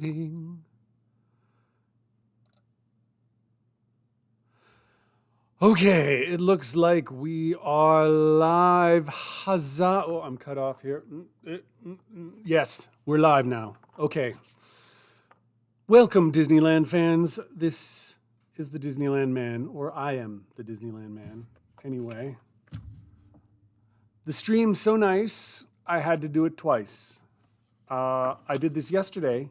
Ding. Okay, it looks like we are live. Huzzah. Oh, I'm cut off here. Yes, we're live now. Okay. Welcome, Disneyland fans. This is the Disneyland Man, or I am the Disneyland Man. Anyway, the stream's so nice, I had to do it twice. I did this yesterday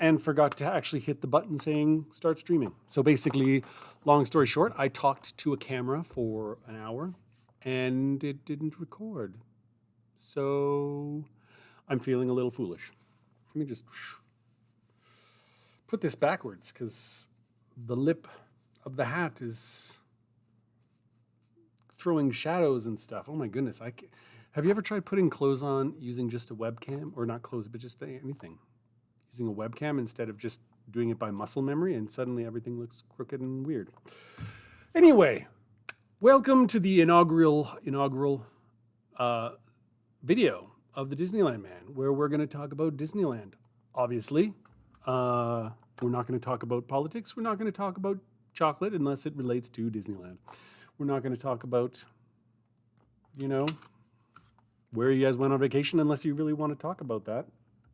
and forgot to actually hit the button saying start streaming. So basically, long story short, I talked to a camera for an hour and it didn't record. So I'm feeling a little foolish. Let me just put this backwards because the lip of the hat is throwing shadows and stuff. Oh my goodness. Have you ever tried putting clothes on using just a webcam? Or not clothes, but just anything? Using a webcam instead of just doing it by muscle memory, and suddenly everything looks crooked and weird. Anyway, welcome to the inaugural video of the Disneyland Man, where we're going to talk about Disneyland. Obviously, we're not going to talk about politics. We're not going to talk about chocolate unless it relates to Disneyland. We're not going to talk about, where you guys went on vacation unless you really want to talk about that.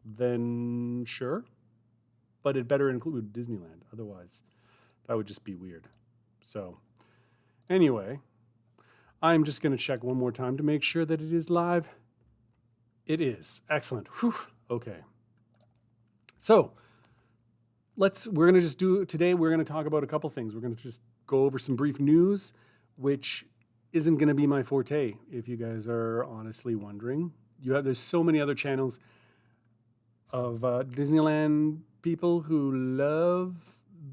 Then sure, but it better include Disneyland. Otherwise, that would just be weird. So anyway, I'm just going to check one more time to make sure that it is live. It is. Excellent. Whew. Okay. So we're going to just today we're going to talk about a couple things. We're going to just go over some brief news, which isn't going to be my forte, if you guys are honestly wondering. There's so many other channels of Disneyland people who love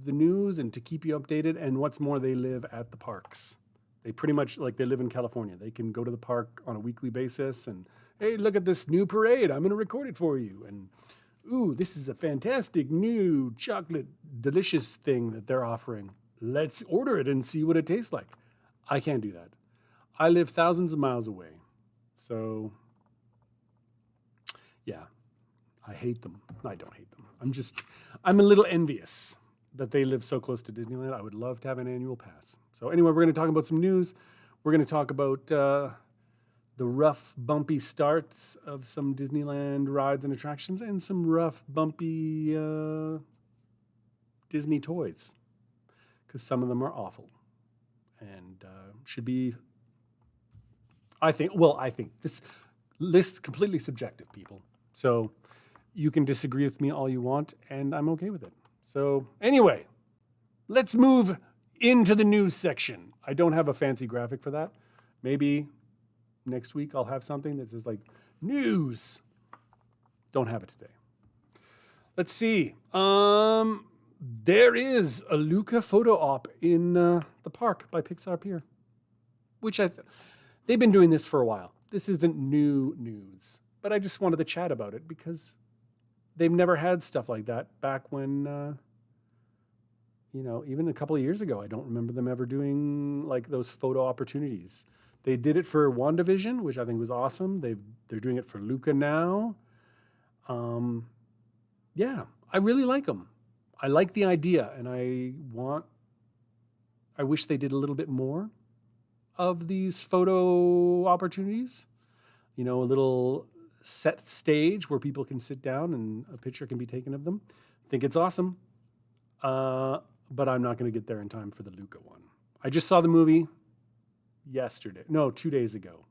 the news and to keep you updated. And what's more, they live at the parks. They pretty much, they live in California. They can go to the park on a weekly basis and, hey, look at this new parade. I'm going to record it for you. And, ooh, this is a fantastic new chocolate delicious thing that they're offering. Let's order it and see what it tastes like. I can't do that. I live thousands of miles away. So, yeah. I hate them. I don't hate them. I'm a little envious that they live so close to Disneyland. I would love to have an annual pass. So anyway, we're going to talk about some news. We're going to talk about the rough, bumpy starts of some Disneyland rides and attractions and some rough, bumpy Disney toys, because some of them are awful and should be, I think this list's completely subjective, people. So you can disagree with me all you want, and I'm okay with it. So anyway, let's move into the news section. I don't have a fancy graphic for that. Maybe next week I'll have something that says news. Don't have it today. Let's see. There is a Luca photo op in the park by Pixar Pier, which they've been doing this for a while. This isn't new news, but I just wanted to chat about it because they've never had stuff like that back when, even a couple of years ago. I don't remember them ever doing those photo opportunities. They did it for WandaVision, which I think was awesome. They're doing it for Luca now. Yeah, I really like them. I like the idea, and I wish they did a little bit more of these photo opportunities. A little set stage where people can sit down and a picture can be taken of them. I think it's awesome, but I'm not going to get there in time for the Luca one. I just saw the movie 2 days ago.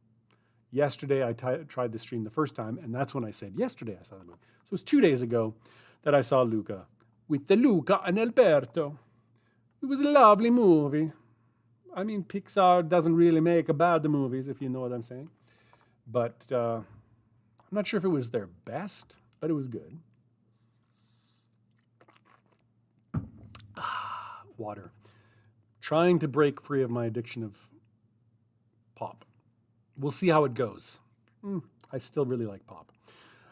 Yesterday, I tried the stream the first time, and that's when I said, yesterday I saw the movie. So it was 2 days ago that I saw Luca with the Luca and Alberto. It was a lovely movie. I mean, Pixar doesn't really make bad movies, if you know what I'm saying. But I'm not sure if it was their best, but it was good. Water. Trying to break free of my addiction of pop. We'll see how it goes. I still really like pop.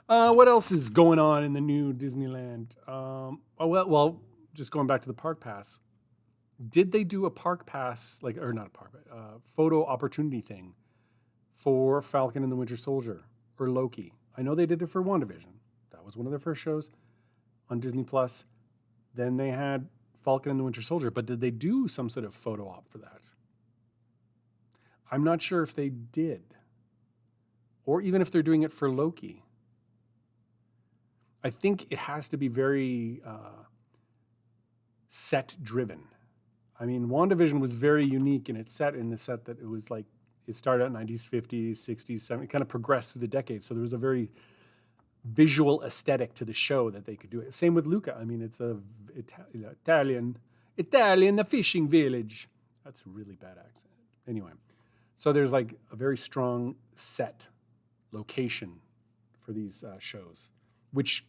What else is going on in the new Disneyland? Just going back to the park pass. Did they do a park pass, photo opportunity thing for Falcon and the Winter Soldier or Loki? I know they did it for WandaVision. That was one of their first shows. on Disney Plus. Then they had Falcon and the Winter Soldier. But did they do some sort of photo op for that? I'm not sure if they did. Or even if they're doing it for Loki. I think it has to be very set driven. I mean, WandaVision was very unique in its set, in the set that it was like, it started out 90s, 50s, 60s, 70s, it kind of progressed through the decades. So there was a very visual aesthetic to the show that they could do it. Same with Luca. I mean, it's a Italian, a fishing village. That's a really bad accent. Anyway, so there's like a very strong set location for these shows, which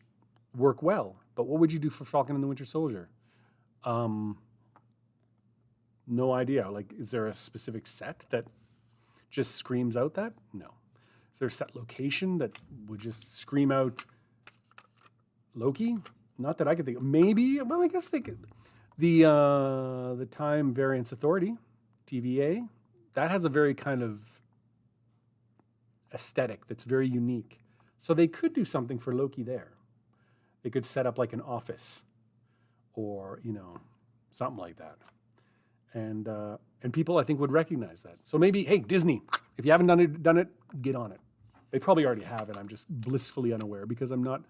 work well. But what would you do for Falcon and the Winter Soldier? No idea. Like, is there a specific set that just screams out that? No. Is there a set location that would just scream out Loki? Not that I could think of. Maybe, well, I guess they could. The Time Variance Authority, TVA, that has a very kind of aesthetic that's very unique. So they could do something for Loki there. They could set up like an office or, something like that. And people, I think, would recognize that. So maybe, hey, Disney, if you haven't done it, get on it. They probably already have it. I'm just blissfully unaware because I'm not,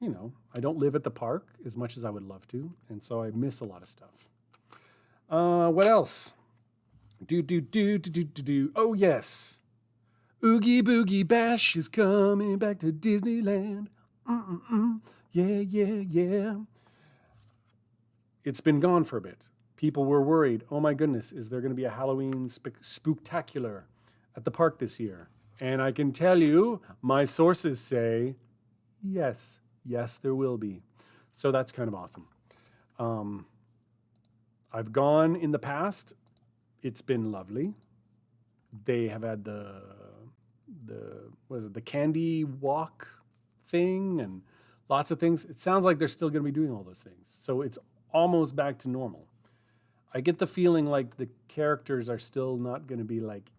I don't live at the park as much as I would love to. And so I miss a lot of stuff. What else? Oh, yes. Oogie Boogie Bash is coming back to Disneyland. Yeah. It's been gone for a bit. People were worried, oh my goodness, is there going to be a Halloween spooktacular at the park this year? And I can tell you, my sources say, yes, there will be. So that's kind of awesome. I've gone in the past. It's been lovely. They have had the candy walk thing and lots of things. It sounds like they're still going to be doing all those things. So it's almost back to normal. I get the feeling like the characters are still not going to be like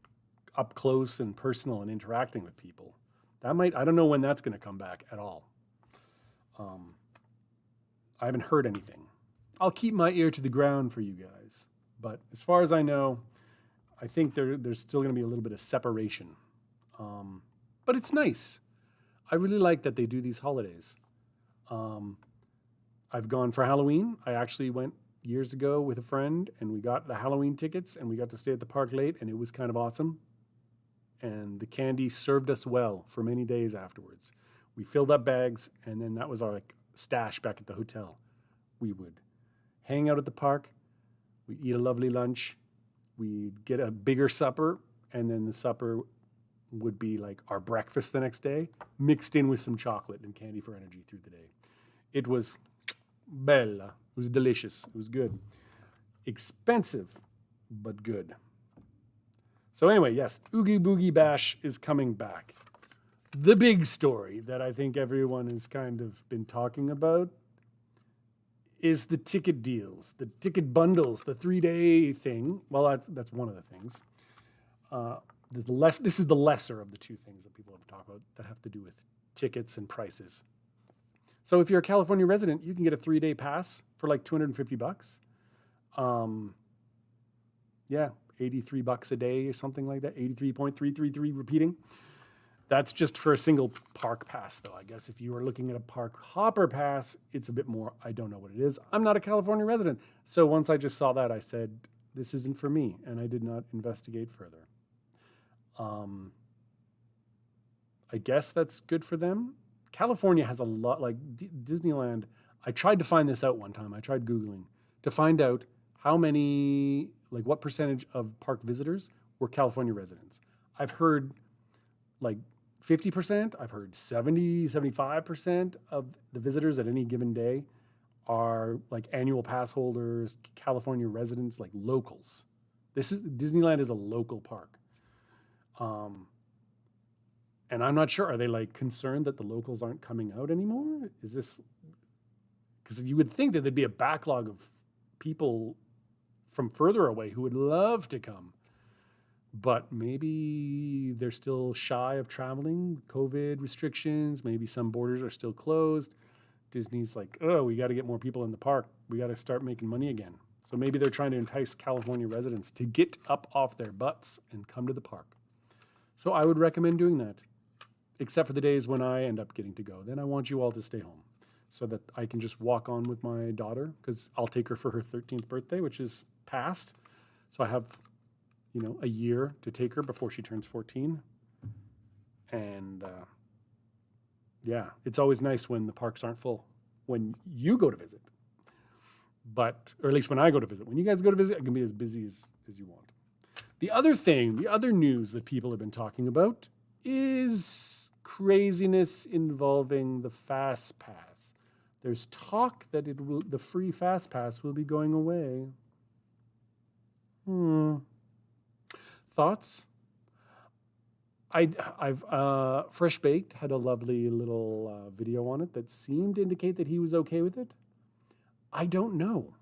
up close and personal and interacting with people. I don't know when that's going to come back at all. I haven't heard anything. I'll keep my ear to the ground for you guys. But as far as I know, I think there's still going to be a little bit of separation. But it's nice. I really like that they do these holidays. I've gone for Halloween. I actually went years ago with a friend, and we got the Halloween tickets, and we got to stay at the park late, and it was kind of awesome. And the candy served us well for many days afterwards. We filled up bags, and then that was our stash back at the hotel. We would hang out at the park. We'd eat a lovely lunch. We'd get a bigger supper, and then the supper would be like our breakfast the next day, mixed in with some chocolate and candy for energy through the day. It was bella. It was delicious. It was good. Expensive, but good. So anyway, yes, Oogie Boogie Bash is coming back. The big story that I think everyone has kind of been talking about is the ticket deals, the ticket bundles, the 3-day thing. Well, that's one of the things. This is the lesser of the two things that people have talked about that have to do with tickets and prices. So if you're a California resident, you can get a 3-day pass for like $250. $83 a day or something like that. 83.333 repeating. That's just for a single park pass, though. I guess if you were looking at a park hopper pass, it's a bit more. I don't know what it is. I'm not a California resident. So once I just saw that, I said, this isn't for me. And I did not investigate further. I guess that's good for them. California has a lot, like Disneyland. I tried to find this out one time. I tried Googling to find out how many, like what percentage of park visitors were California residents. I've heard like 50%. I've heard 70, 75% of the visitors at any given day are like annual pass holders, California residents, like locals. Disneyland is a local park. And I'm not sure, are they like concerned that the locals aren't coming out anymore? Is this, because you would think that there'd be a backlog of people from further away who would love to come, but maybe they're still shy of traveling, COVID restrictions, maybe some borders are still closed. Disney's like, oh, we got to get more people in the park. We got to start making money again. So maybe they're trying to entice California residents to get up off their butts and come to the park. So I would recommend doing that, except for the days when I end up getting to go. Then I want you all to stay home so that I can just walk on with my daughter, because I'll take her for her 13th birthday, which is past. So I have, a year to take her before she turns 14. And yeah, it's always nice when the parks aren't full when you go to visit. But, or at least when I go to visit. When you guys go to visit, I can be as busy as you want. The other news that people have been talking about is craziness involving the Fast Pass. There's talk that the free Fast Pass will be going away. Thoughts? I've Fresh Baked had a lovely little video on it that seemed to indicate that he was okay with it. I don't know.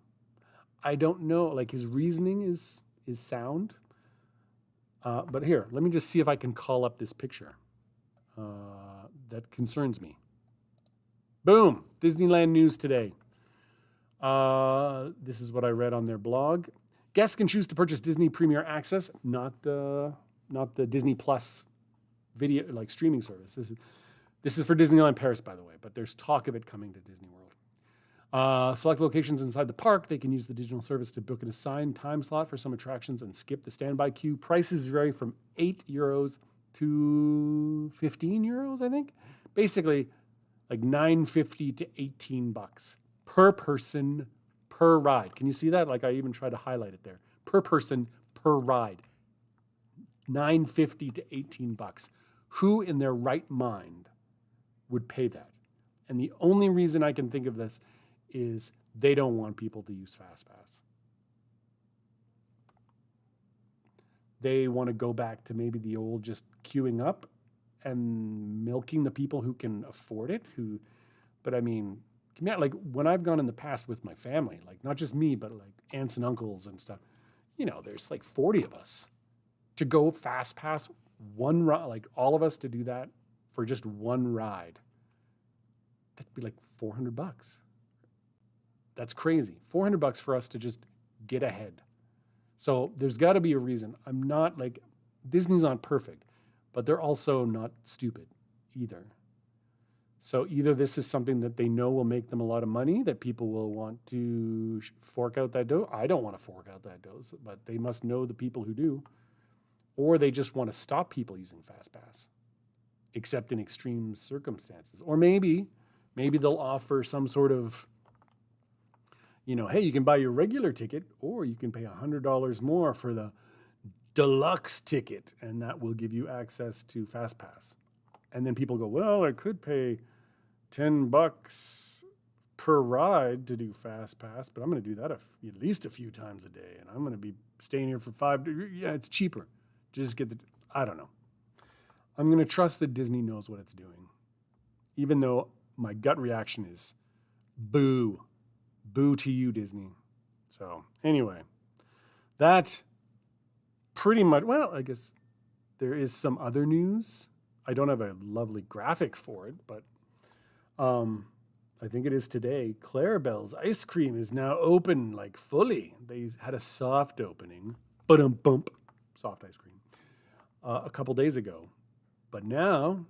Like, his reasoning is sound. But here, let me just see if I can call up this picture that concerns me. Boom! Disneyland news today. This is what I read on their blog. Guests can choose to purchase Disney Premier Access, not the Disney Plus video, like, streaming service. This is for Disneyland Paris, by the way, but there's talk of it coming to Disney World. Select locations inside the park. They can use the digital service to book an assigned time slot for some attractions and skip the standby queue. Prices vary from €8 to €15, I think. Basically, like $9.50 to $18 per person per ride. Can you see that? Like, I even tried to highlight it there. Per person per ride. $9.50 to $18. Who in their right mind would pay that? And the only reason I can think of this is they don't want people to use FastPass. They want to go back to maybe the old just queuing up and milking the people who can afford it. But I mean, like, when I've gone in the past with my family, like, not just me, but like aunts and uncles and stuff, there's like 40 of us to go FastPass one ride, like all of us to do that for just one ride. That'd be like $400. That's crazy. $400 for us to just get ahead. So there's got to be a reason. I'm not like, Disney's not perfect, but they're also not stupid either. So either this is something that they know will make them a lot of money, that people will want to fork out that dough. I don't want to fork out that dough, but they must know the people who do. Or they just want to stop people using FastPass, except in extreme circumstances. Or maybe they'll offer some sort of, hey, you can buy your regular ticket, or you can pay $100 more for the deluxe ticket, and that will give you access to FastPass. And then people go, well, I could pay $10 per ride to do FastPass, but I'm going to do that at least a few times a day, and I'm going to be staying here for 5 days. Yeah, it's cheaper. Just get I don't know. I'm going to trust that Disney knows what it's doing, even though my gut reaction is boo. Boo to you, Disney. So anyway, that pretty much, well, I guess there is some other news. I don't have a lovely graphic for it, but I think it is today. Clarabelle's ice cream is now open, like, fully. They had a soft opening, bump, soft ice cream, a couple days ago. But now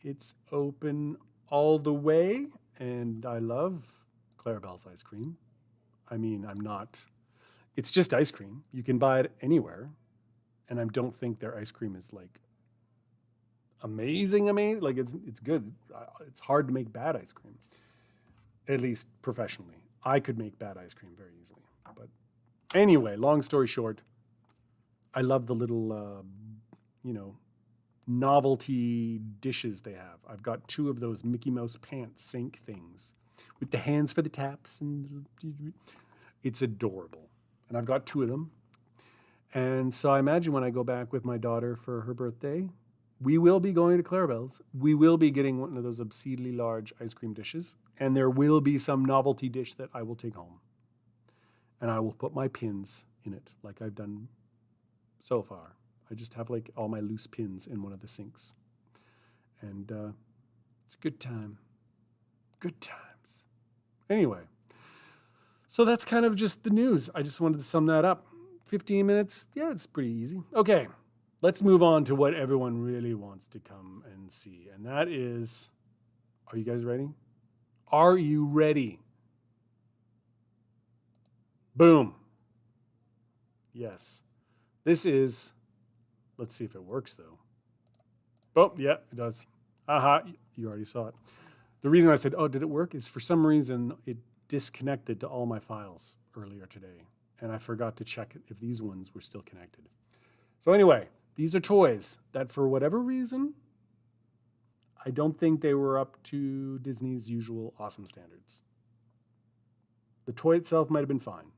it's open all the way, and I love Clarabelle's ice cream. I mean, it's just ice cream. You can buy it anywhere, and I don't think their ice cream is, like, amazing. Like, it's good. It's hard to make bad ice cream, at least professionally. I could make bad ice cream very easily. But anyway, long story short, I love the little, novelty dishes they have. I've got 2 of those Mickey Mouse pants sink things with the hands for the taps, and it's adorable. And I've got 2 of them. And so I imagine when I go back with my daughter for her birthday, we will be going to Clarabelle's. We will be getting one of those obscenely large ice cream dishes, and there will be some novelty dish that I will take home. And I will put my pins in it, like I've done so far. I just have, like, all my loose pins in one of the sinks. And it's a good time. Good times. Anyway, so that's kind of just the news. I just wanted to sum that up. 15 minutes, yeah, it's pretty easy. Okay, let's move on to what everyone really wants to come and see. And that is, are you guys ready? Are you ready? Boom. Yes. This is, let's see if it works though. Oh, yeah, it does. Aha, you already saw it. The reason I said, oh, did it work? Is for some reason it disconnected to all my files earlier today. And I forgot to check if these ones were still connected. So anyway, these are toys that for whatever reason, I don't think they were up to Disney's usual awesome standards. The toy itself might have been fine.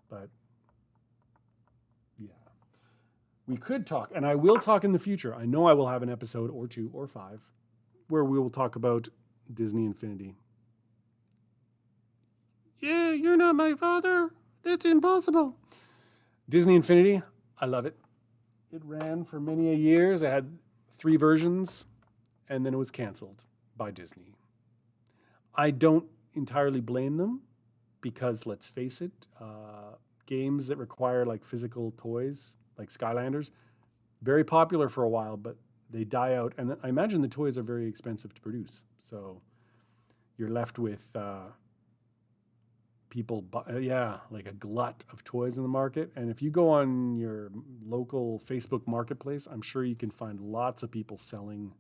But yeah, we could talk, and I will talk in the future. I know I will have an episode or 2 or 5 where we will talk about Disney Infinity. Yeah, you're not my father. That's impossible. Disney Infinity, I love it. It ran for many a years. It had 3 versions, and then it was canceled by Disney. I don't entirely blame them because, let's face it, games that require like physical toys, like Skylanders, very popular for a while, but they die out. And I imagine the toys are very expensive to produce. So you're left with people, like a glut of toys in the market. And if you go on your local Facebook marketplace, I'm sure you can find lots of people selling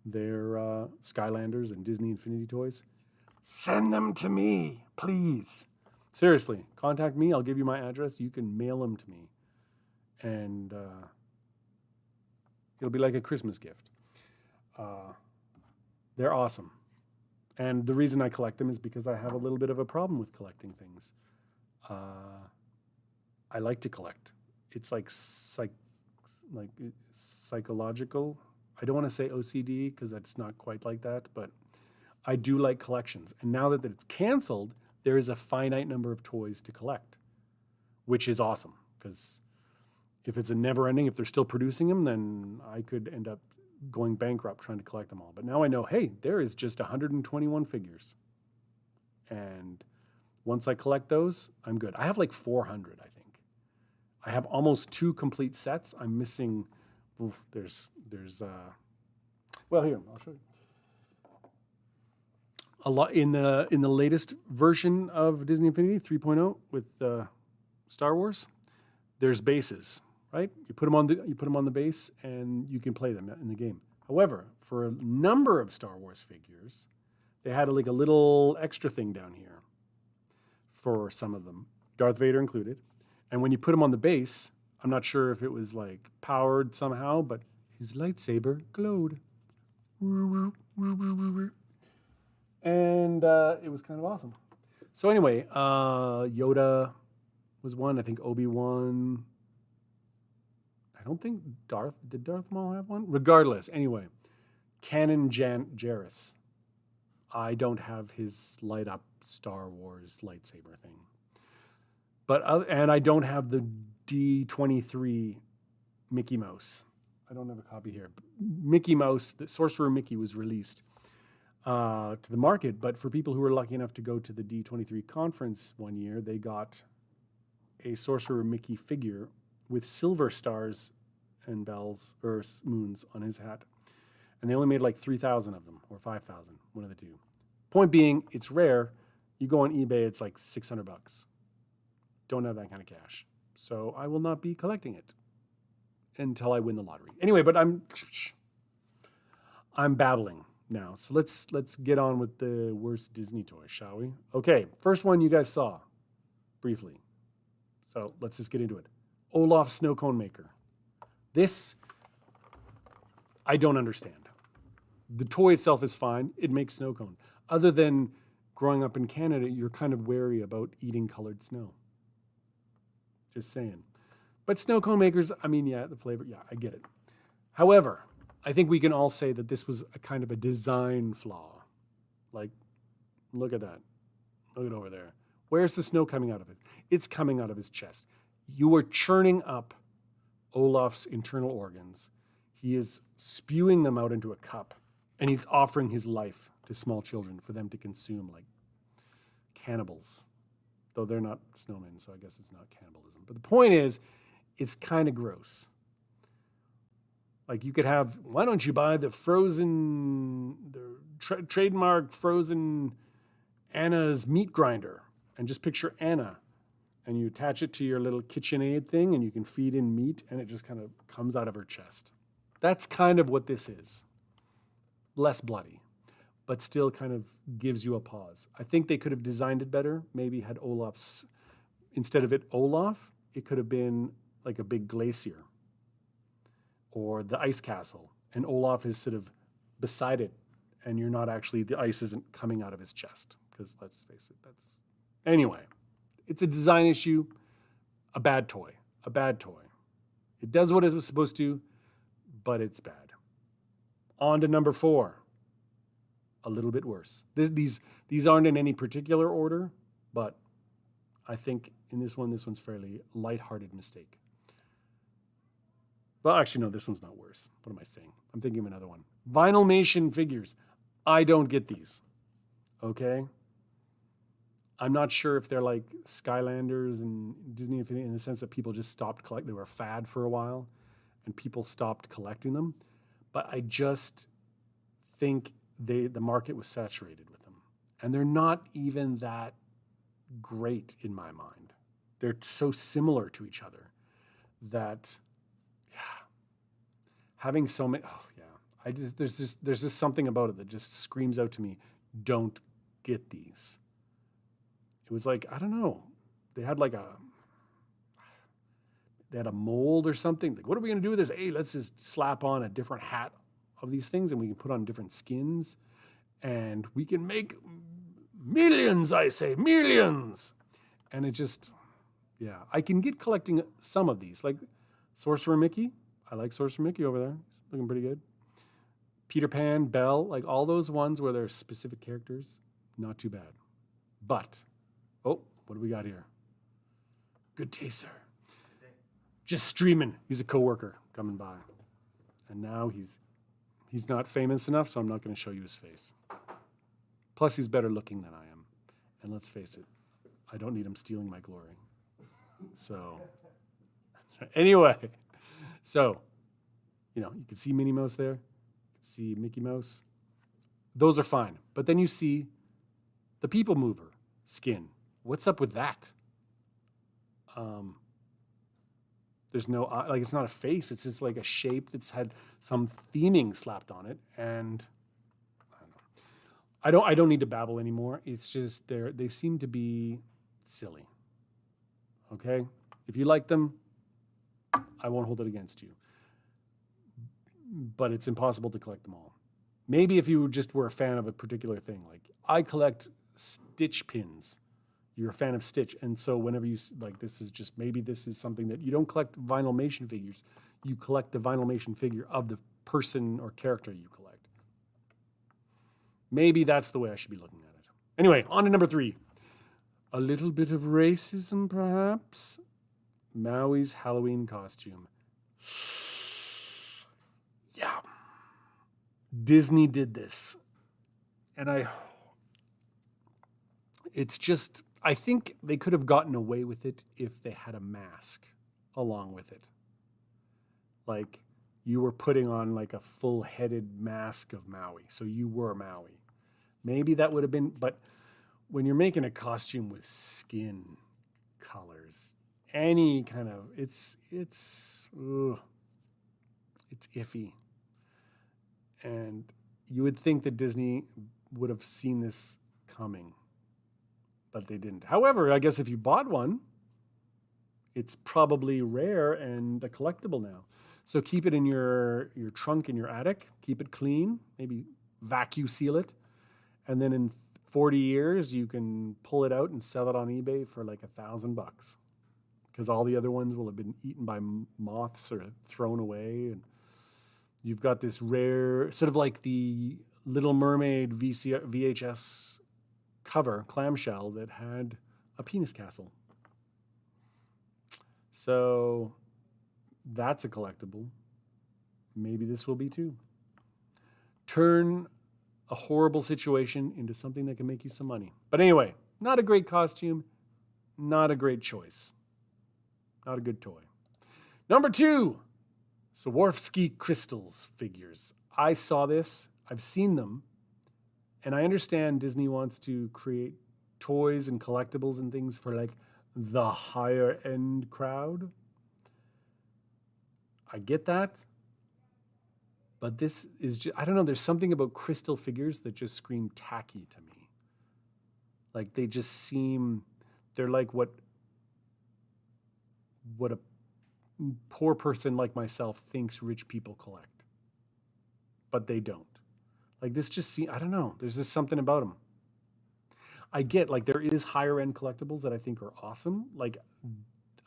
their Skylanders and Disney Infinity toys. Send them to me, please. Seriously, contact me. I'll give you my address. You can mail them to me. And it'll be like a Christmas gift. They're awesome. And the reason I collect them is because I have a little bit of a problem with collecting things. I like to collect. It's like psychological. I don't want to say OCD because that's not quite like that, but I do like collections. And now that it's canceled, there is a finite number of toys to collect, which is awesome because if it's a never ending, if they're still producing them, then I could end up going bankrupt trying to collect them all. But now I know, hey, there is just 121 figures. And once I collect those, I'm good. I have like 400, I think. I have almost 2 complete sets. I'm missing, well, here, I'll show you. A lot in the latest version of Disney Infinity 3.0 with Star Wars, there's bases, right? You put them on the base and you can play them in the game. However, for a number of Star Wars figures, they had like a little extra thing down here for some of them, Darth Vader included. And when you put him on the base, I'm not sure if it was like powered somehow, but his lightsaber glowed. And it was kind of awesome. So anyway, Yoda was one. I think Obi-Wan. I don't think did Darth Maul have one? Regardless, anyway, Canon Jarrus. I don't have his light up Star Wars lightsaber thing. And I don't have the D23 Mickey Mouse. I don't have a copy here. Mickey Mouse, the Sorcerer Mickey was released to the market, but for people who were lucky enough to go to the D23 conference one year, they got a Sorcerer Mickey figure with silver stars and bells or moons on his hat. And they only made like 3,000 of them or 5,000, one of the two. Point being, it's rare. You go on eBay, it's like $600. Don't have that kind of cash. So I will not be collecting it until I win the lottery. Anyway, but I'm babbling now. So let's get on with the worst Disney toys, shall we? Okay, first one you guys saw briefly. So let's just get into it. Olaf Snow Cone Maker. This, I don't understand. The toy itself is fine. It makes snow cone. Other than growing up in Canada, you're kind of wary about eating colored snow. Just saying. But snow cone makers, I mean, yeah, the flavor, yeah, I get it. However, I think we can all say that this was a kind of a design flaw. Like, look at that. Look at over there. Where's the snow coming out of it? It's coming out of his chest. You are churning up Olaf's internal organs. He is spewing them out into a cup, and he's offering his life to small children for them to consume, like cannibals. Though they're not snowmen, so I guess it's not cannibalism. But the point is, it's kind of gross. Like you could have, why don't you buy the trademark frozen Anna's meat grinder and just picture Anna and you attach it to your little KitchenAid thing and you can feed in meat and it just kind of comes out of her chest. That's kind of what this is. Less bloody, but still kind of gives you a pause. I think they could have designed it better. Maybe had Olaf's, instead of it Olaf, it could have been like a big glacier or the ice castle. And Olaf is sort of beside it and you're not actually, the ice isn't coming out of his chest. Because let's face it, that's, anyway. It's a design issue, a bad toy. It does what it was supposed to, but it's bad. On to number 4, a little bit worse. These aren't in any particular order, but I think in this one's fairly lighthearted mistake. Well, actually, no, this one's not worse. What am I saying? I'm thinking of another one. Vinylmation figures. I don't get these, okay? I'm not sure if they're like Skylanders and Disney Infinity in the sense that people just stopped collecting. They were a fad for a while and people stopped collecting them. But I just think the market was saturated with them. And they're not even that great in my mind. They're so similar to each other that, yeah, having so many, there's just something about it that just screams out to me, don't get these. It was like, I don't know, they had a mold or something. Like, what are we going to do with this? Hey, let's just slap on a different hat of these things and we can put on different skins and we can make millions, I say, millions. And it just, yeah, I can get collecting some of these. Like Sorcerer Mickey. I like Sorcerer Mickey over there. He's looking pretty good. Peter Pan, Belle, like all those ones where there's specific characters, not too bad. But, oh, what do we got here? Good day, sir. Just streaming. He's a coworker coming by. And now he's not famous enough, so I'm not going to show you his face. Plus, he's better looking than I am. And let's face it, I don't need him stealing my glory. So, anyway. So, you can see Minnie Mouse there. You can see Mickey Mouse. Those are fine. But then you see the People Mover skin. What's up with that? There's no, it's not a face. It's just like a shape that's had some theming slapped on it. And I don't need to babble anymore. It's just they seem to be silly. Okay? If you like them, I won't hold it against you. But it's impossible to collect them all. Maybe if you just were a fan of a particular thing. Like, I collect Stitch pins. You're a fan of Stitch. And so whenever you, maybe this is something that you don't collect Vinylmation figures. You collect the Vinylmation figure of the person or character you collect. Maybe that's the way I should be looking at it. Anyway, on to number 3. A little bit of racism, perhaps. Maui's Halloween costume. Yeah. Disney did this. And I think they could have gotten away with it if they had a mask along with it. Like, you were putting on like a full-headed mask of Maui. So you were Maui. Maybe that would have been, but when you're making a costume with skin colors, any kind of, it's iffy. And you would think that Disney would have seen this coming, but they didn't. However, I guess if you bought one, it's probably rare and a collectible now. So keep it in your trunk in your attic. Keep it clean. Maybe vacuum seal it. And then in 40 years, you can pull it out and sell it on eBay for like $1,000. Because all the other ones will have been eaten by moths or thrown away. And you've got this rare, sort of like the Little Mermaid VHS cover, clamshell, that had a penis castle. So that's a collectible. Maybe this will be too. Turn a horrible situation into something that can make you some money. But anyway, not a great costume, not a great choice. Not a good toy. Number 2, Swarovski crystals figures. I saw this, I've seen them, and I understand Disney wants to create toys and collectibles and things for like the higher end crowd. I get that. But this is just, I don't know, there's something about crystal figures that just scream tacky to me. Like they just seem, they're like what a poor person like myself thinks rich people collect. But they don't. Like this just seems, I don't know, there's just something about them. I get, like there is higher end collectibles that I think are awesome. Like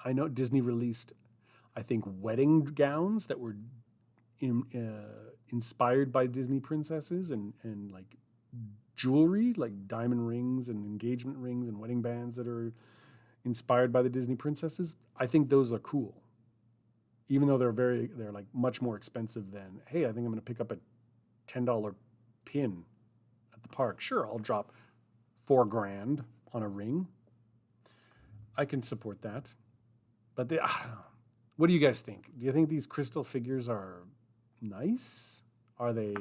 I know Disney released, I think, wedding gowns that were inspired by Disney princesses and like jewelry, like diamond rings and engagement rings and wedding bands that are inspired by the Disney princesses. I think those are cool. Even though they're like much more expensive than, hey, I think I'm going to pick up a $10 pin at the park. Sure, I'll drop $4,000 on a ring. I can support that. But what do you guys think? Do you think these crystal figures are nice? Are they?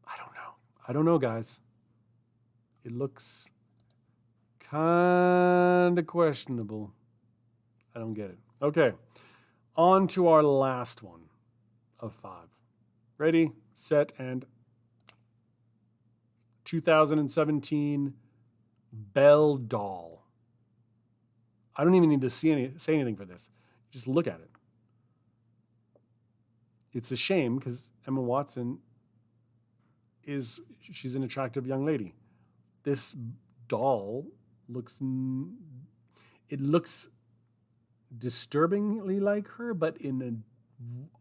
I don't know. I don't know, guys. It looks kind of questionable. I don't get it. Okay. On to our last one of 5. Ready, set, and 2017 Belle doll. I don't even need to say anything for this. Just look at it. It's a shame because Emma Watson she's an attractive young lady. This doll looks disturbingly like her, but in an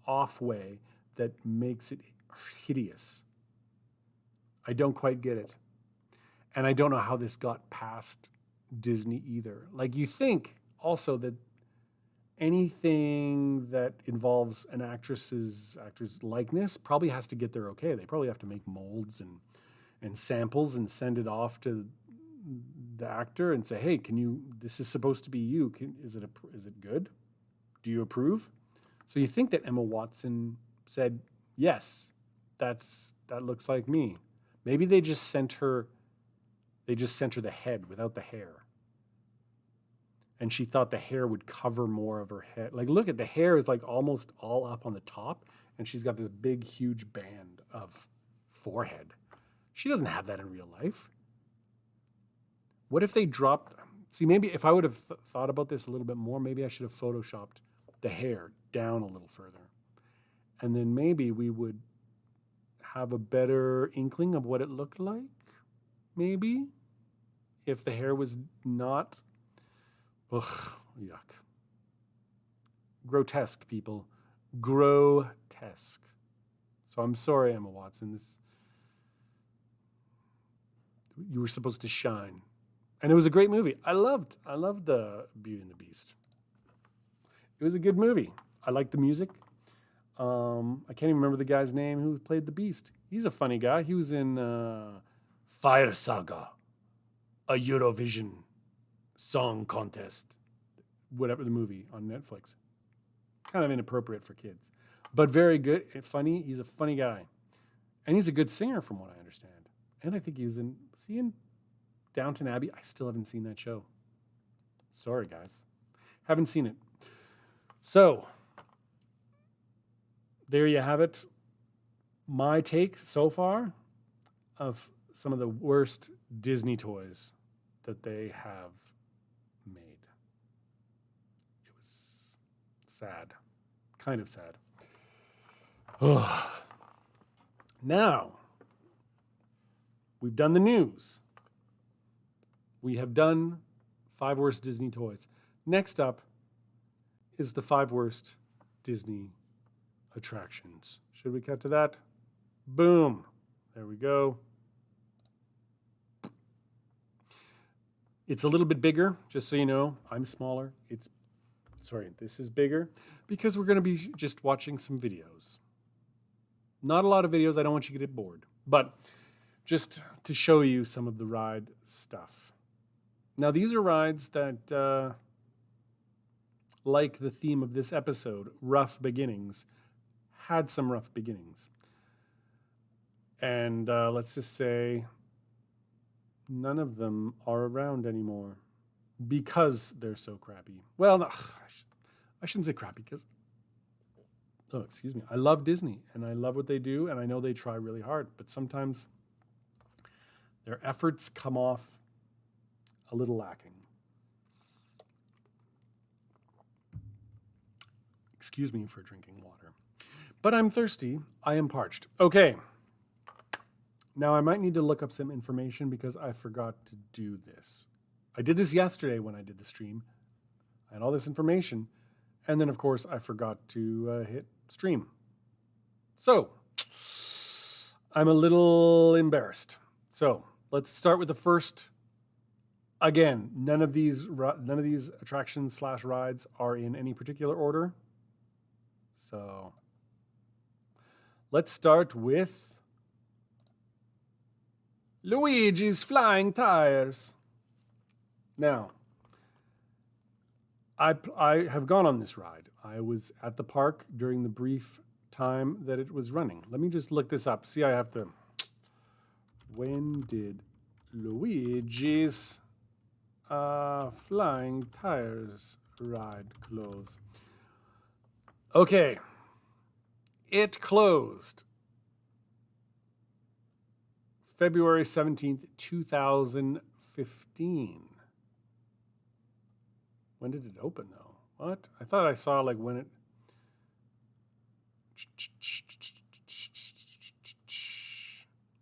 off way that makes it hideous. I don't quite get it. And I don't know how this got past Disney either. Like you think also that anything that involves an actor's likeness probably has to get their okay. They probably have to make molds and samples and send it off to the actor and say, hey, this is supposed to be you. Is it good? Do you approve? So you think that Emma Watson said, yes, that looks like me. Maybe they just sent her the head without the hair. And she thought the hair would cover more of her head. Like, look at the hair is like almost all up on the top, and she's got this big, huge band of forehead. She doesn't have that in real life. What if they dropped? See, maybe if I would have thought about this a little bit more, maybe I should have photoshopped the hair down a little further. And then maybe we would have a better inkling of what it looked like. Maybe if the hair was not, yuck. Grotesque, people. Grotesque. So I'm sorry, Emma Watson. You were supposed to shine. And it was a great movie. I loved the Beauty and the Beast. It was a good movie. I liked the music. I can't even remember the guy's name who played the Beast. He's a funny guy. He was in Fire Saga, a Eurovision song contest, whatever the movie on Netflix. Kind of inappropriate for kids, but very good and funny. He's a funny guy, and he's a good singer from what I understand. And I think he was in Downton Abbey. I still haven't seen that show. Sorry, guys. Haven't seen it. So, there you have it. My take so far of some of the worst Disney toys that they have made. It was sad. Kind of sad. Now, we've done the news. We have done 5 worst Disney toys. Next up is the 5 worst Disney attractions. Should we cut to that? Boom. There we go. It's a little bit bigger, just so you know. I'm smaller. This is bigger because we're going to be just watching some videos. Not a lot of videos. I don't want you to get bored. But just to show you some of the ride stuff. Now, these are rides that, like the theme of this episode, rough beginnings, had some rough beginnings. And let's just say none of them are around anymore because they're so crappy. Well, no, I shouldn't say crappy because, oh, excuse me. I love Disney and I love what they do and I know they try really hard, but sometimes their efforts come off a little lacking. Excuse me for drinking water. But I'm thirsty. I am parched. Okay. Now I might need to look up some information because I forgot to do this. I did this yesterday when I did the stream. I had all this information. And then, of course, I forgot to hit stream. So I'm a little embarrassed. So let's start with the first. Again, none of these attractions / rides are in any particular order. So let's start with Luigi's Flying Tires. Now, I have gone on this ride. I was at the park during the brief time that it was running. Let me just look this up. See, I have to. When did Luigi's Flying Tires ride close? Okay. It closed February 17th, 2015. When did it open, though? What? I thought I saw, like, when it...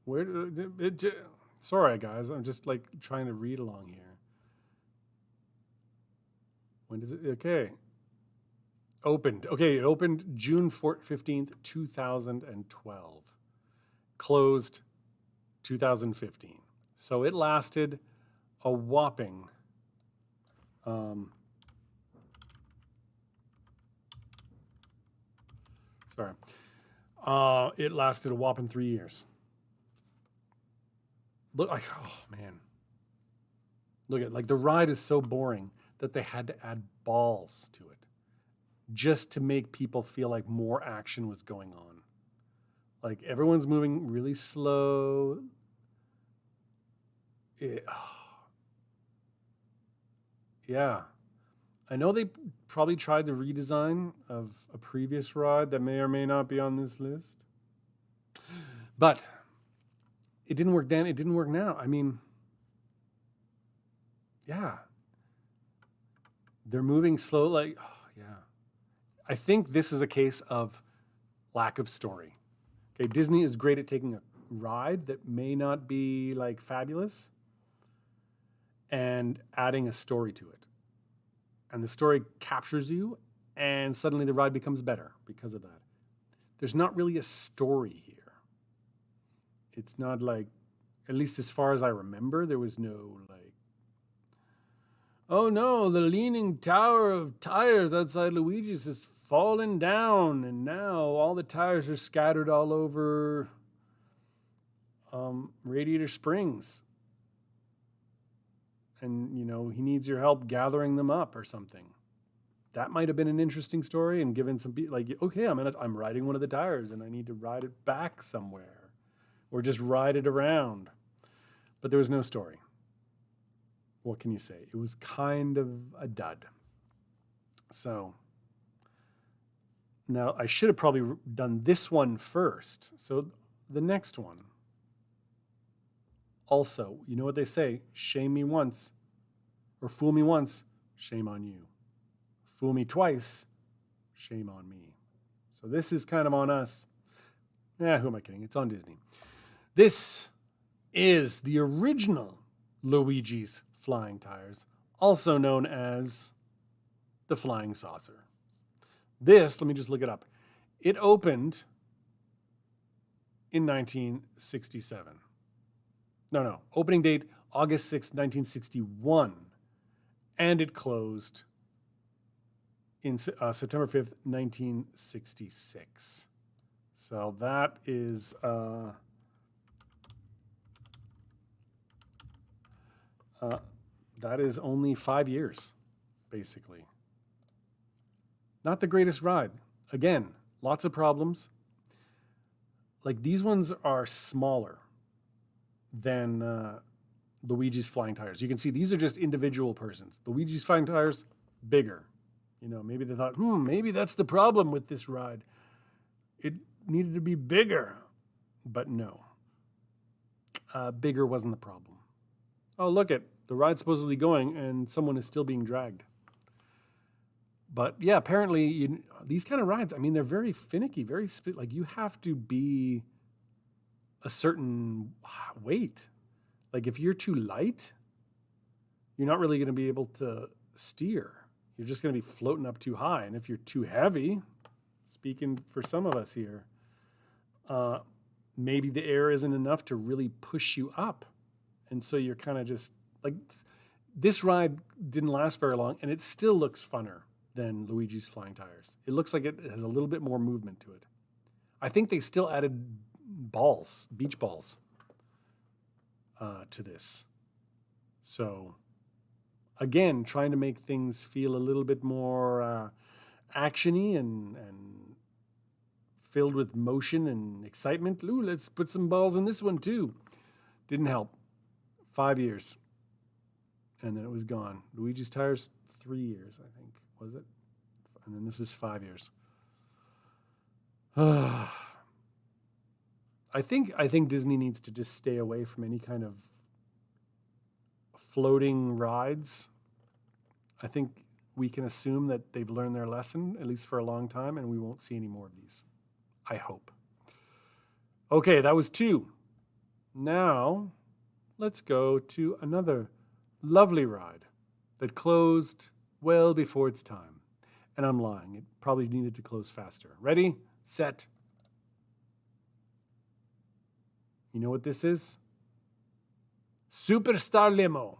Where did it... Sorry, guys. I'm just, like, trying to read along here. When does it... Okay. Opened. Okay, it opened June 15th, 2012. Closed 2015. So it lasted a whopping... it lasted a whopping 3 years. Look, like, oh man. Look at, like, the ride is so boring that they had to add balls to it just to make people feel like more action was going on. Like, everyone's moving really slow. Yeah. I know they probably tried the redesign of a previous ride that may or may not be on this list. But it didn't work then. It didn't work now. I mean, yeah. They're moving slow. Like, oh, yeah. I think this is a case of lack of story. Okay, Disney is great at taking a ride that may not be, like, fabulous and adding a story to it. And the story captures you, and suddenly the ride becomes better because of that. There's not really a story here. It's not like, at least as far as I remember, there was no, like, oh no, the leaning tower of tires outside Luigi's has fallen down, and now all the tires are scattered all over Radiator Springs. And, you know, he needs your help gathering them up or something. That might have been an interesting story and given some people, like, okay, I'm riding one of the tires and I need to ride it back somewhere or just ride it around. But there was no story. What can you say? It was kind of a dud. So now I should have probably done this one first. So the next one. Also, you know what they say, shame me once, or fool me once, shame on you. Fool me twice, shame on me. So this is kind of on us. Who am I kidding? It's on Disney. This is the original Luigi's Flying Tires, also known as the Flying Saucer. This, let me just look it up. It opened in 1967. No. Opening date, August 6, 1961. And it closed in September 5th, 1966. So that is only 5 years, basically. Not the greatest ride. Again, lots of problems. Like these ones are smaller than Luigi's Flying Tires. You can see these are just individual persons. Luigi's Flying Tires, bigger. You know, maybe they thought, maybe that's the problem with this ride. It needed to be bigger. But no. Bigger wasn't the problem. Oh, look at the ride's supposedly going and someone is still being dragged. But yeah, apparently these kind of rides, I mean, they're very finicky, very like you have to be a certain weight. Like if you're too light, you're not really going to be able to steer. You're just going to be floating up too high. And if you're too heavy, speaking for some of us here, maybe the air isn't enough to really push you up. And so you're kind of just like, this ride didn't last very long and it still looks funner than Luigi's Flying Tires. It looks like it has a little bit more movement to it. I think they still added balls, beach balls, to this. So again, trying to make things feel a little bit more action-y and filled with motion and excitement. Ooh, let's put some balls in this one too. Didn't help. 5 years. And then it was gone. Luigi's Tires, 3 years, I think. Was it? And then this is 5 years. I think Disney needs to just stay away from any kind of floating rides. I think we can assume that they've learned their lesson, at least for a long time, and we won't see any more of these. I hope. Okay, that was 2. Now, let's go to another lovely ride that closed well before its time. And I'm lying. It probably needed to close faster. Ready? Set. You know what this is? Superstar Limo.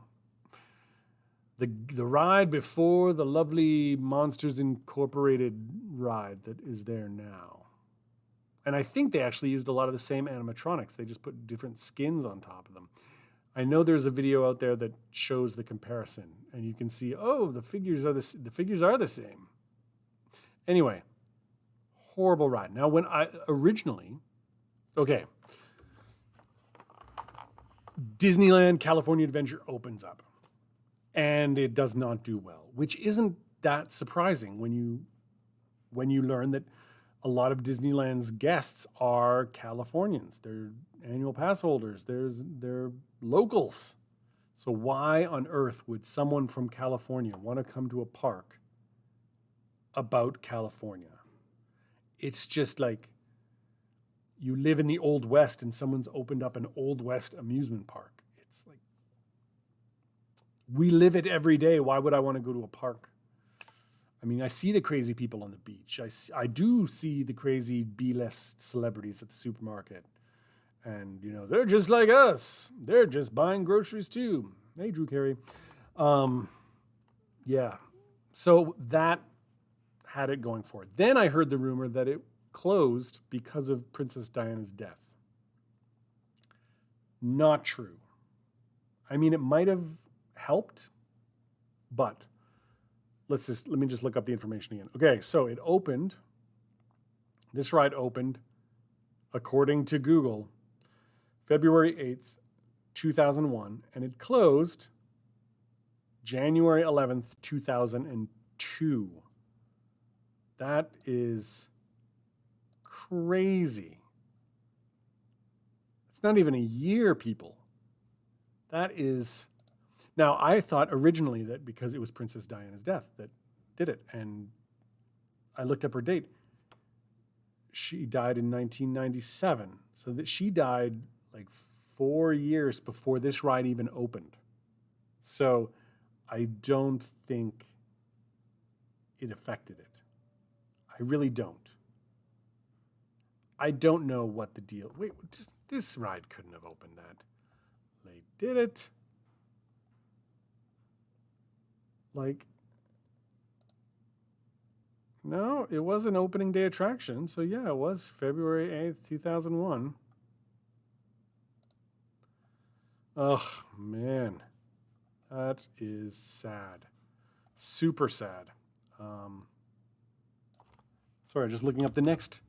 The ride before the lovely Monsters Incorporated ride that is there now. And I think they actually used a lot of the same animatronics. They just put different skins on top of them. I know there's a video out there that shows the comparison, and you can see, the figures are the same. Anyway, horrible ride. Now, when I originally, Disneyland California Adventure opens up, and it does not do well, which isn't that surprising when you learn that a lot of Disneyland's guests are Californians. They're annual pass holders. They're locals. So why on earth would someone from California want to come to a park about California? It's just like you live in the Old West and someone's opened up an Old West amusement park. It's like, we live it every day. Why would I want to go to a park? I mean, I see the crazy people on the beach. I do see the crazy B-list celebrities at the supermarket. And, they're just like us. They're just buying groceries too. Hey, Drew Carey. Yeah. So that had it going for it. Then I heard the rumor that it closed because of Princess Diana's death. Not true. I mean, it might have helped, but let me just look up the information again. Okay, so this ride opened, according to Google, February 8th, 2001, and it closed January 11th, 2002. That is crazy. It's not even a year, people. That is... Now, I thought originally that because it was Princess Diana's death that did it, and I looked up her date. She died in 1997, so that she died like 4 years before this ride even opened. So I don't think it affected it. I really don't. I don't know what the deal... Wait, this ride couldn't have opened that. They did it. Like, No, it was an opening day attraction. So yeah, it was February 8th, 2001. Oh, man. That is sad. Super sad. Sorry, just looking up the next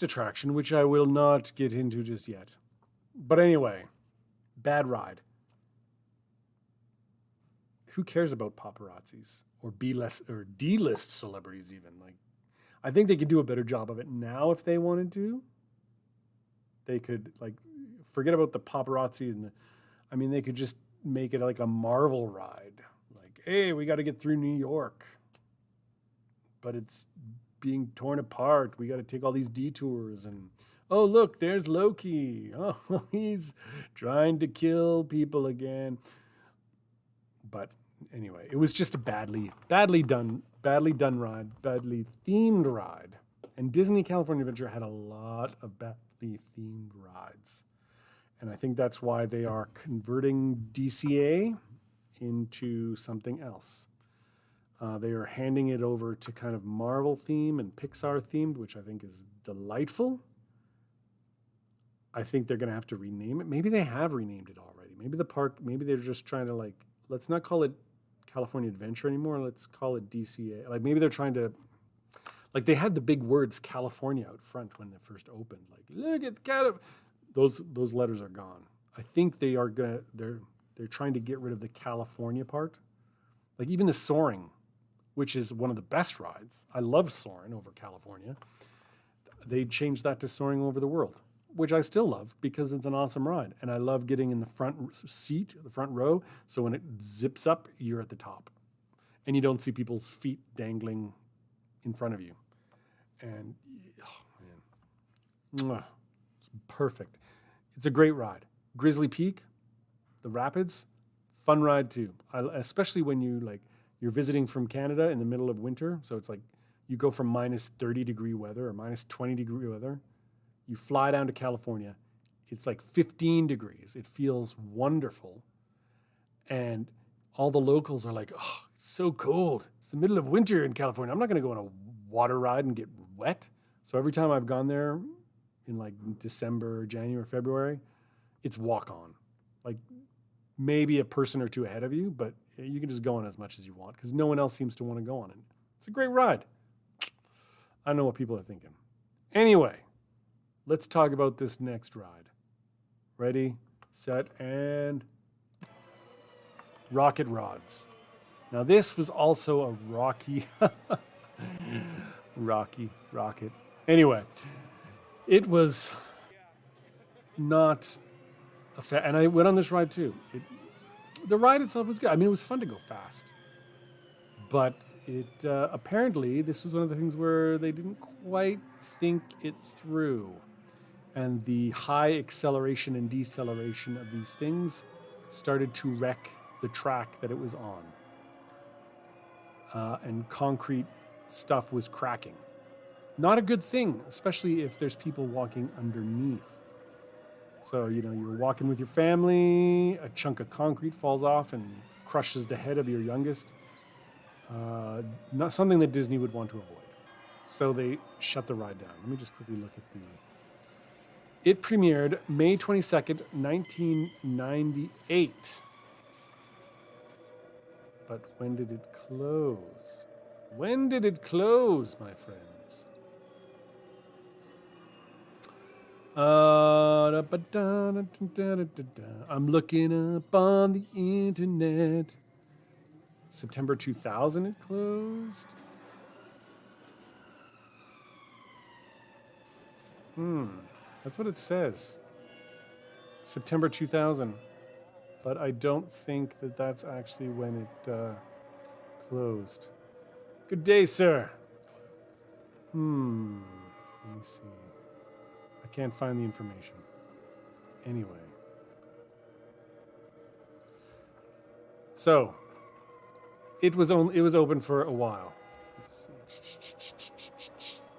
attraction, which I will not get into just yet. But anyway, bad ride. Who cares about paparazzis or D-list celebrities even? Like, I think they could do a better job of it now if they wanted to. They could like forget about the paparazzi and they could just make it like a Marvel ride. Like, hey, we got to get through New York, but it's being torn apart. We got to take all these detours and oh look, there's Loki. Oh, he's trying to kill people again. But anyway, it was just a badly done ride, badly themed ride. And Disney California Adventure had a lot of badly themed rides. And I think that's why they are converting DCA into something else. They are handing it over to kind of Marvel theme and Pixar themed, which I think is delightful. I think they're going to have to rename it. Maybe they have renamed it already. Maybe they're just trying to like, let's not call it California Adventure anymore. Let's call it DCA. Like maybe they're trying to, like they had the big words California out front when they first opened. Like, look at California. Those letters are gone. I think they're trying to get rid of the California part. Like even the Soaring, which is one of the best rides. I love Soaring over California. They changed that to Soaring Over the World, which I still love because it's an awesome ride. And I love getting in the front seat, the front row. So when it zips up, you're at the top. And you don't see people's feet dangling in front of you. And, oh man, it's perfect. It's a great ride. Grizzly Peak, the Rapids, fun ride too. Especially when you're visiting from Canada in the middle of winter. So it's like you go from minus 30 degree weather or minus 20 degree weather. You fly down to California. It's like 15 degrees. It feels wonderful. And all the locals are like, oh, it's so cold. It's the middle of winter in California. I'm not going to go on a water ride and get wet. So every time I've gone there in like December, January, February, it's walk on. Like maybe a person or two ahead of you, but you can just go on as much as you want because no one else seems to want to go on it. It's a great ride. I don't know what people are thinking. Anyway, let's talk about this next ride. Ready, set, and Rocket Rods. Now this was also a rocket. Anyway, it was not and I went on this ride too. The ride itself was good. I mean, it was fun to go fast. But apparently, this was one of the things where they didn't quite think it through. And the high acceleration and deceleration of these things started to wreck the track that it was on. And concrete stuff was cracking. Not a good thing, especially if there's people walking underneath. So, you're walking with your family, a chunk of concrete falls off and crushes the head of your youngest. Not something that Disney would want to avoid. So they shut the ride down. Let me just quickly look at It premiered May 22nd, 1998. But when did it close? When did it close, my friends? I'm looking up on the internet. September 2000 it closed. That's what it says. September 2000. But I don't think that that's actually when it closed. Good day, sir. Let me see. I can't find the information. Anyway. So, it was open for a while.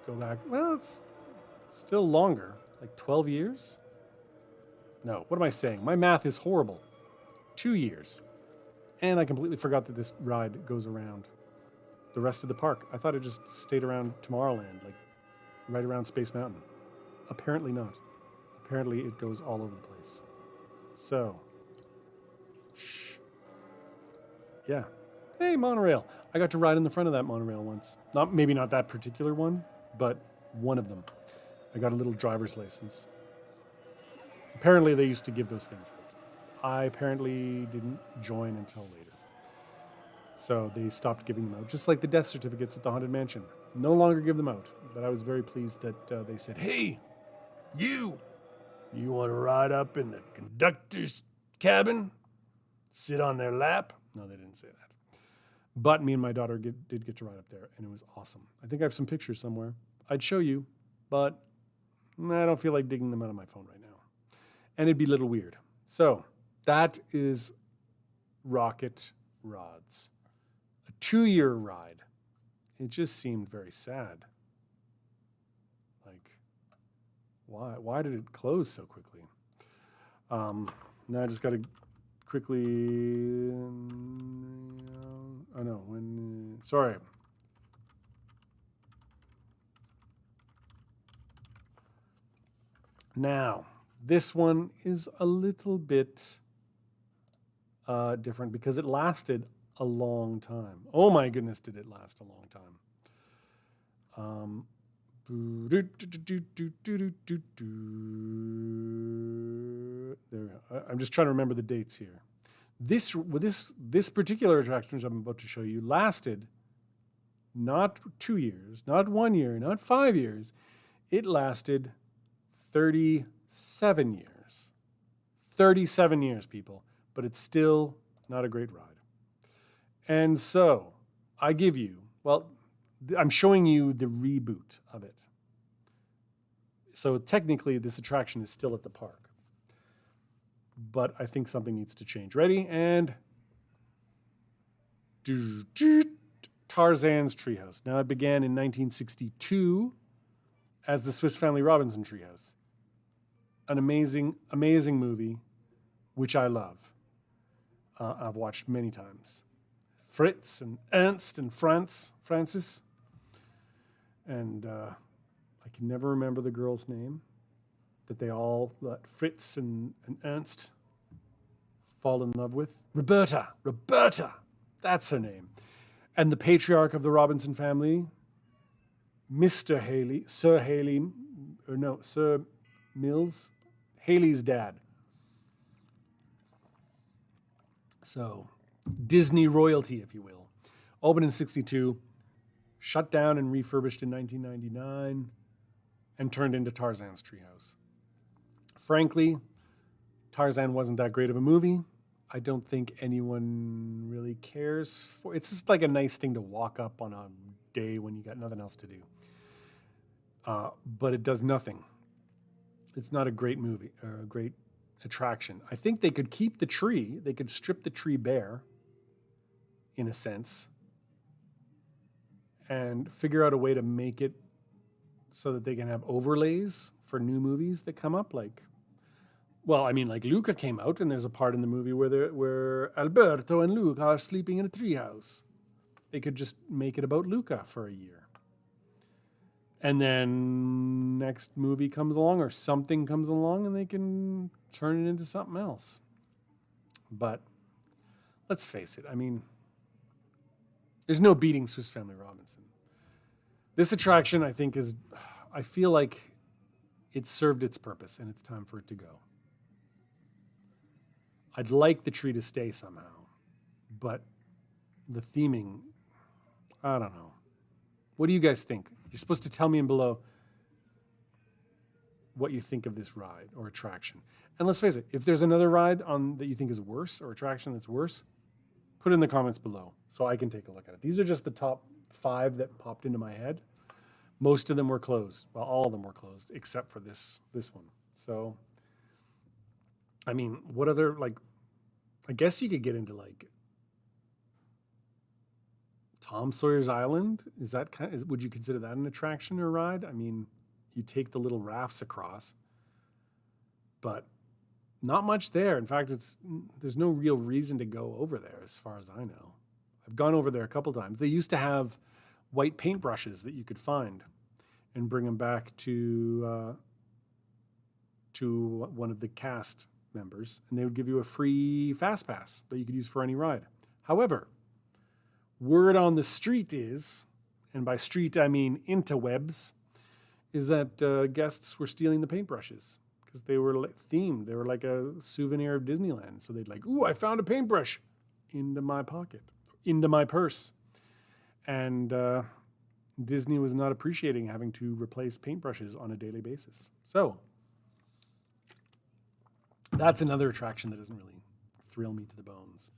Go back. Well, it's still longer. Like 12 years? No, what am I saying? My math is horrible. 2 years. And I completely forgot that this ride goes around the rest of the park. I thought it just stayed around Tomorrowland, like right around Space Mountain. Apparently not. Apparently it goes all over the place. So, yeah. Hey, monorail. I got to ride in the front of that monorail once. Maybe not that particular one, but one of them. I got a little driver's license. Apparently they used to give those things out. I apparently didn't join until later. So they stopped giving them out, just like the death certificates at the Haunted Mansion. No longer give them out. But I was very pleased that they said, hey, you want to ride up in the conductor's cabin? Sit on their lap? No, they didn't say that. But me and my daughter did get to ride up there, and it was awesome. I think I have some pictures somewhere. I'd show you, but I don't feel like digging them out of my phone right now. And it'd be a little weird. So that is Rocket Rods. A 2-year ride. It just seemed very sad. Like, why did it close so quickly? Now I just got to quickly... oh no, sorry. Now, this one is a little bit different because it lasted a long time. Oh my goodness, did it last a long time. There we go. I'm just trying to remember the dates here. This particular attraction, which I'm about to show you, lasted not 2 years, not 1 year, not 5 years. It lasted 37 years. 37 years, people. But it's still not a great ride. And so, I give you, well, I'm showing you the reboot of it. So technically, this attraction is still at the park. But I think something needs to change. Ready? And Tarzan's Treehouse. Now, it began in 1962 as the Swiss Family Robinson Treehouse. An amazing, amazing movie, which I love. I've watched many times. Fritz and Ernst and Francis. And I can never remember the girl's name that Fritz and Ernst fall in love with. Roberta, that's her name. And the patriarch of the Robinson family, Sir Mills, Haley's dad. So, Disney royalty, if you will. Opened in 1962, shut down and refurbished in 1999, and turned into Tarzan's Treehouse. Frankly, Tarzan wasn't that great of a movie. I don't think anyone really cares for. It's just like a nice thing to walk up on a day when you got nothing else to do. But it does nothing. It's not a great movie or a great attraction. I think they could keep the tree. They could strip the tree bare, in a sense, and figure out a way to make it so that they can have overlays for new movies that come up. Like Luca came out, and there's a part in the movie where Alberto and Luca are sleeping in a treehouse. They could just make it about Luca for a year. And then next movie comes along or something comes along and they can turn it into something else. But let's face it. I mean, there's no beating Swiss Family Robinson. This attraction, I feel like it served its purpose and it's time for it to go. I'd like the tree to stay somehow, but the theming, I don't know. What do you guys think? You're supposed to tell me in below what you think of this ride or attraction. And let's face it, if there's another ride that you think is worse or attraction that's worse, put it in the comments below so I can take a look at it. These are just the top 5 that popped into my head. Most of them were closed. Well, all of them were closed except for this one. So, I mean, what other, I guess you could get into Tom Sawyer's Island. Is that would you consider that an attraction or ride? I mean, you take the little rafts across, but not much there. In fact, there's no real reason to go over there as far as I know. I've gone over there a couple times. They used to have white paintbrushes that you could find and bring them back to one of the cast members, and they would give you a free fast pass that you could use for any ride. However, word on the street is, and by street I mean interwebs, is that guests were stealing the paintbrushes because they were themed. They were like a souvenir of Disneyland. So they'd like, ooh, I found a paintbrush into my pocket, into my purse. And Disney was not appreciating having to replace paintbrushes on a daily basis. So that's another attraction that doesn't really thrill me to the bones.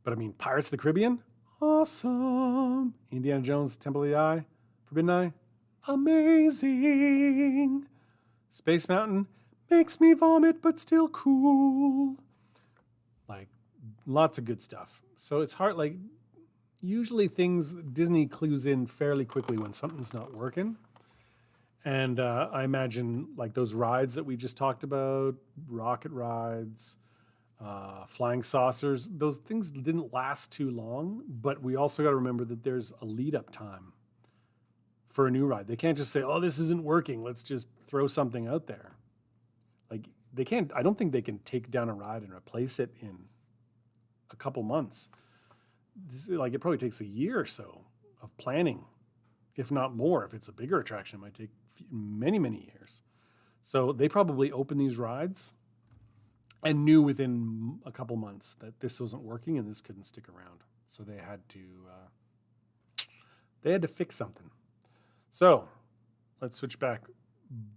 But I mean, Pirates of the Caribbean, awesome. Indiana Jones, Temple of the Eye, Forbidden Eye, amazing. Space Mountain makes me vomit, but still cool. Like, lots of good stuff. So it's hard, like, usually Disney clues in fairly quickly when something's not working. And I imagine, like, those rides that we just talked about, rocket rides, flying saucers, those things didn't last too long, but we also got to remember that there's a lead-up time for a new ride. They can't just say, oh, this isn't working, let's just throw something out there. Like, they can't, I don't think they can take down a ride and replace it in a couple months. Like, it probably takes a year or so of planning, if not more. If it's a bigger attraction, it might take many, many years. So they probably opened these rides and knew within a couple months that this wasn't working and this couldn't stick around. So they had to fix something. So let's switch back.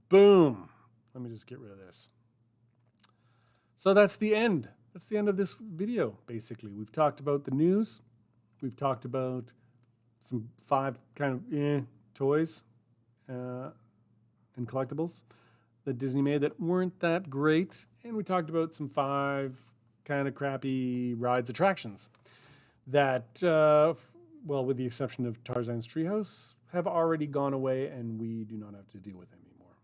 Boom. Let me just get rid of this. So that's the end. That's the end of this video, basically. We've talked about the news. We've talked about some 5 kind of toys and collectibles that Disney made that weren't that great. And we talked about some 5 kind of crappy rides, attractions that, well, with the exception of Tarzan's Treehouse, have already gone away and we do not have to deal with them anymore.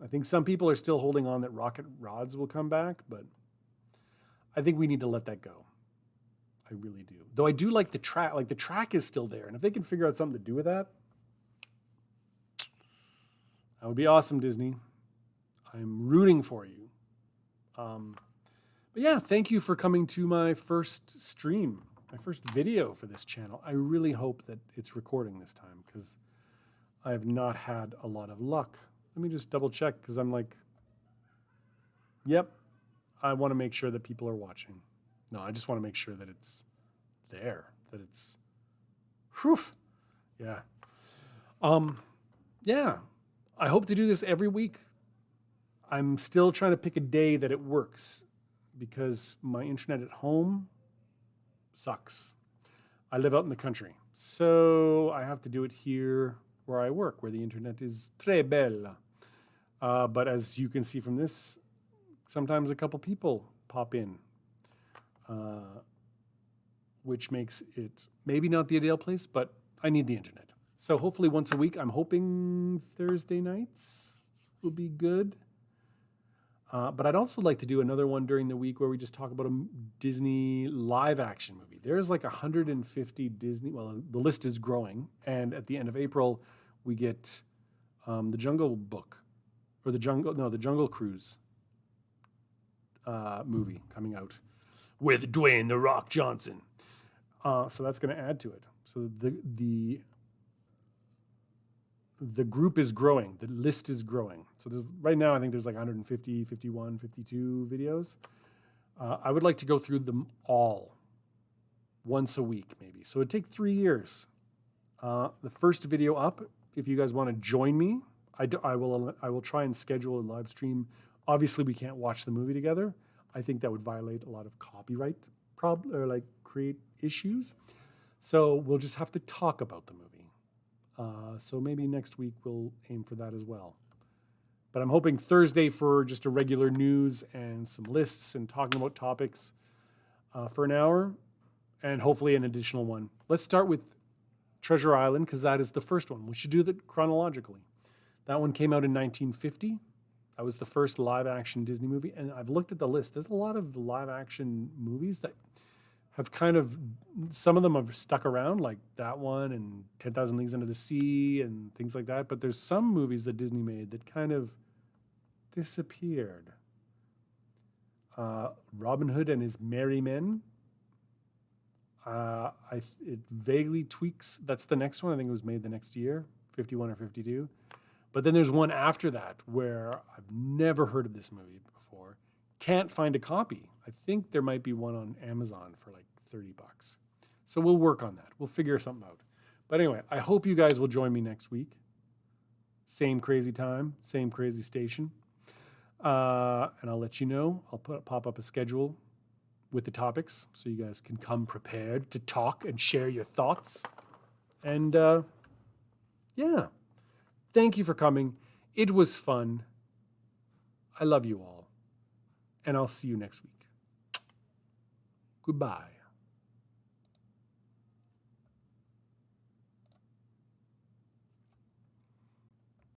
I think some people are still holding on that Rocket Rods will come back, but I think we need to let that go. I really do. Though I do like the track. Like, the track is still there. And if they can figure out something to do with that, that would be awesome, Disney. I'm rooting for you. But yeah, thank you for coming to my first stream, my first video for this channel. I really hope that it's recording this time because I have not had a lot of luck. Let me just double check because I'm like, yep, I want to make sure that people are watching. No, I just want to make sure that it's there, that it's, whew, yeah. Yeah, I hope to do this every week. I'm still trying to pick a day that it works because my internet at home sucks. I live out in the country, so I have to do it here where I work, where the internet is très belle. But as you can see from this, sometimes a couple people pop in, which makes it maybe not the ideal place, but I need the internet. So hopefully once a week, I'm hoping Thursday nights will be good. But I'd also like to do another one during the week where we just talk about a Disney live action movie. There's like 150 Disney, well, the list is growing. And at the end of April, we get the Jungle Book, or the Jungle Cruise movie coming out with Dwayne "The Rock" Johnson. So that's going to add to it. So the group is growing. The list is growing. So right now, I think there's like 150, 51, 52 videos. I would like to go through them all once a week, maybe. So it'd take 3 years. The first video up, if you guys want to join me, I will try and schedule a live stream. Obviously, we can't watch the movie together. I think that would violate a lot of copyright create issues. So we'll just have to talk about the movie. So maybe next week we'll aim for that as well. But I'm hoping Thursday for just a regular news and some lists and talking about topics for an hour, and hopefully an additional one. Let's start with Treasure Island because that is the first one. We should do that chronologically. That one came out in 1950. That was the first live-action Disney movie. And I've looked at the list. There's a lot of live-action movies that have kind of, some of them have stuck around, like that one and 10,000 Leagues Under the Sea and things like that. But there's some movies that Disney made that kind of disappeared. Robin Hood and His Merry Men. It vaguely tweaks. That's the next one. I think it was made the next year, 51 or 52. But then there's one after that where I've never heard of this movie before. Can't find a copy. I think there might be one on Amazon for like $30. So we'll work on that. We'll figure something out. But anyway, I hope you guys will join me next week. Same crazy time, same crazy station. And I'll let you know. I'll pop up a schedule with the topics so you guys can come prepared to talk and share your thoughts. And yeah, thank you for coming. It was fun. I love you all. And I'll see you next week. Goodbye.